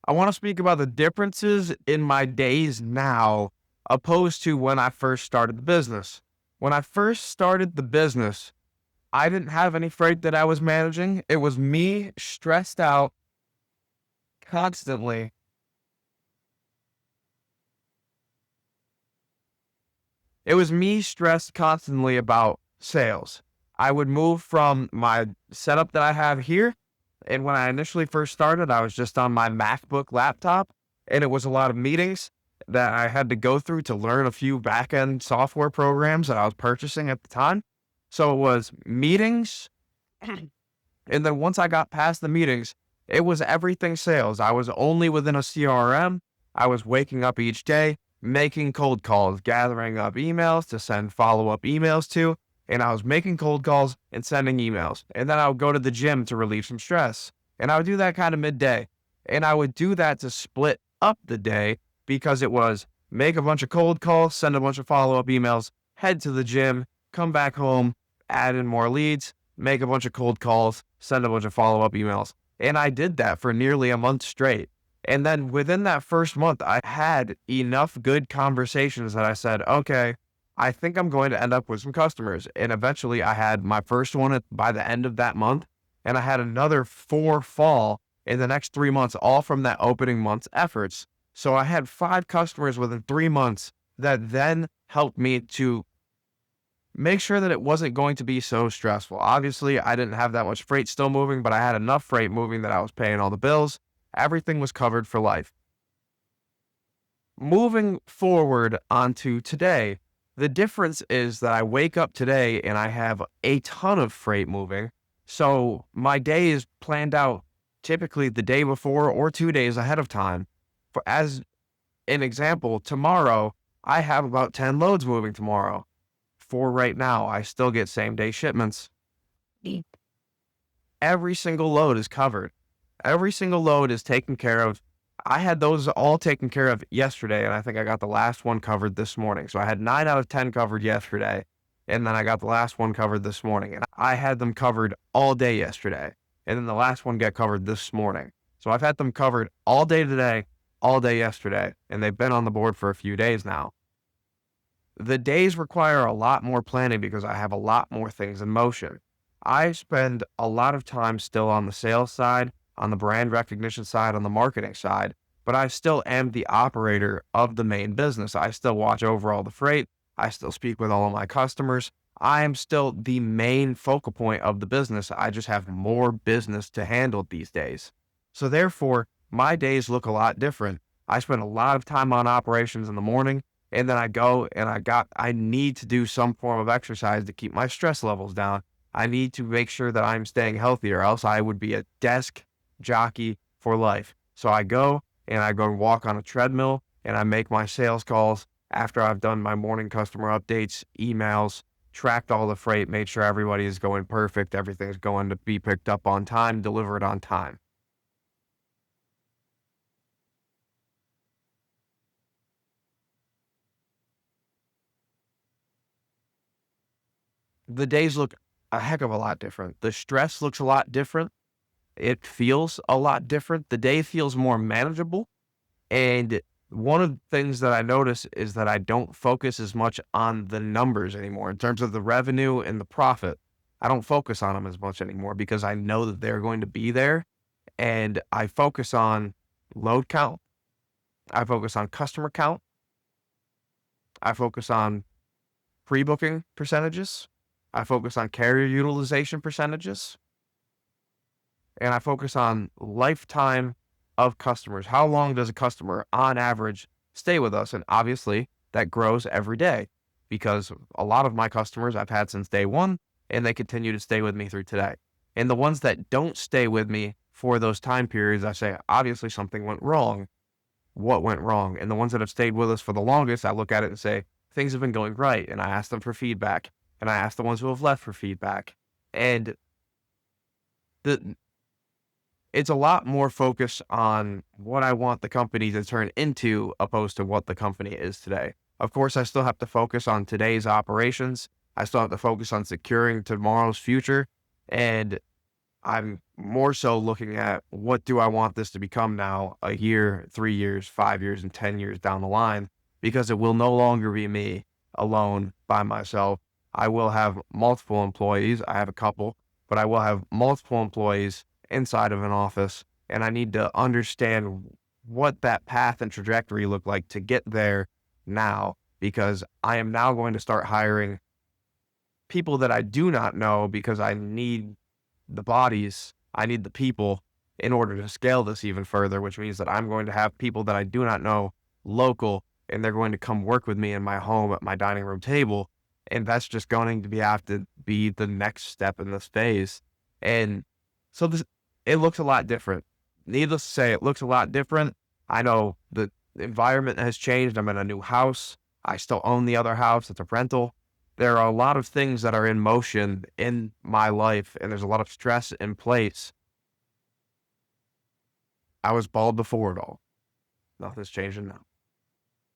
I want to speak about the differences in my days now opposed to when I first started the business. When I first started the business, I didn't have any freight that I was managing. It was me stressed out constantly. It was me stressed constantly about sales. I would move from my setup that I have here. And when I initially first started, I was just on my MacBook laptop, and it was a lot of meetings that I had to go through to learn a few back end software programs that I was purchasing at the time. So it was meetings. And then once I got past the meetings, it was everything sales. I was only within a CRM. I was waking up each day, making cold calls, gathering up emails to send follow up emails to. And I was making cold calls and sending emails. And then I would go to the gym to relieve some stress. And I would do that kind of midday. And I would do that to split up the day because it was make a bunch of cold calls, send a bunch of follow up emails, head to the gym, come back home, add in more leads, make a bunch of cold calls, send a bunch of follow up emails. And I did that for nearly a month straight. And then within that first month, I had enough good conversations that I said, okay, I think I'm going to end up with some customers. And eventually I had my first one by the end of that month. And I had another 4 fall in the next 3 months, all from that opening month's efforts. So I had 5 customers within 3 months that then helped me to make sure that it wasn't going to be so stressful. Obviously, I didn't have that much freight still moving, but I had enough freight moving that I was paying all the bills. Everything was covered for life. Moving forward onto today, the difference is that I wake up today and I have a ton of freight moving. So my day is planned out typically the day before or 2 days ahead of time. For as an example, tomorrow I have about 10 loads moving tomorrow. For right now, I still get same day shipments. Mm. Every single load is covered. Every single load is taken care of. I had those all taken care of yesterday, and I think I got the last one covered this morning. So I had 9 out of 10 covered yesterday, and then I got the last one covered this morning. And I had them covered all day yesterday, and then the last one got covered this morning. So I've had them covered all day today, all day yesterday, and they've been on the board for a few days now. The days require a lot more planning because I have a lot more things in motion. I spend a lot of time still on the sales side, on the brand recognition side, on the marketing side, but I still am the operator of the main business. I still watch over all the freight. I still speak with all of my customers. I am still the main focal point of the business. I just have more business to handle these days. So therefore, my days look a lot different. I spend a lot of time on operations in the morning. And then I go and I need to do some form of exercise to keep my stress levels down. I need to make sure that I'm staying healthy, or else I would be a desk jockey for life. So I go and I go walk on a treadmill and I make my sales calls after I've done my morning customer updates, emails, tracked all the freight, made sure everybody is going perfect. Everything's going to be picked up on time, delivered on time. The days look a heck of a lot different. The stress looks a lot different. It feels a lot different. The day feels more manageable. And one of the things that I notice is that I don't focus as much on the numbers anymore in terms of the revenue and the profit. I don't focus on them as much anymore because I know that they're going to be there. And I focus on load count. I focus on customer count. I focus on pre-booking percentages. I focus on carrier utilization percentages. And I focus on lifetime of customers. How long does a customer on average stay with us? And obviously that grows every day because a lot of my customers I've had since day one and they continue to stay with me through today. And the ones that don't stay with me for those time periods, I say, obviously something went wrong. What went wrong? And the ones that have stayed with us for the longest, I look at it and say, things have been going right. And I ask them for feedback, and I ask the ones who have left for feedback. And the it's a lot more focused on what I want the company to turn into opposed to what the company is today. Of course, I still have to focus on today's operations. I still have to focus on securing tomorrow's future. And I'm more so looking at what do I want this to become now, a year, 3 years, 5 years, and 10 years down the line, because it will no longer be me alone by myself. I will have multiple employees. I have a couple, but I will have multiple employees inside of an office, and I need to understand what that path and trajectory look like to get there now, because I am now going to start hiring people that I do not know because I need the bodies, I need the people in order to scale this even further, which means that I'm going to have people that I do not know local, and they're going to come work with me in my home at my dining room table. And that's just going to be have to be the next step in this phase. And so this it looks a lot different. Needless to say, it looks a lot different. I know the environment has changed. I'm in a new house. I still own the other house. It's a rental. There are a lot of things that are in motion in my life, and there's a lot of stress in place. I was bald before it all. Nothing's changing now.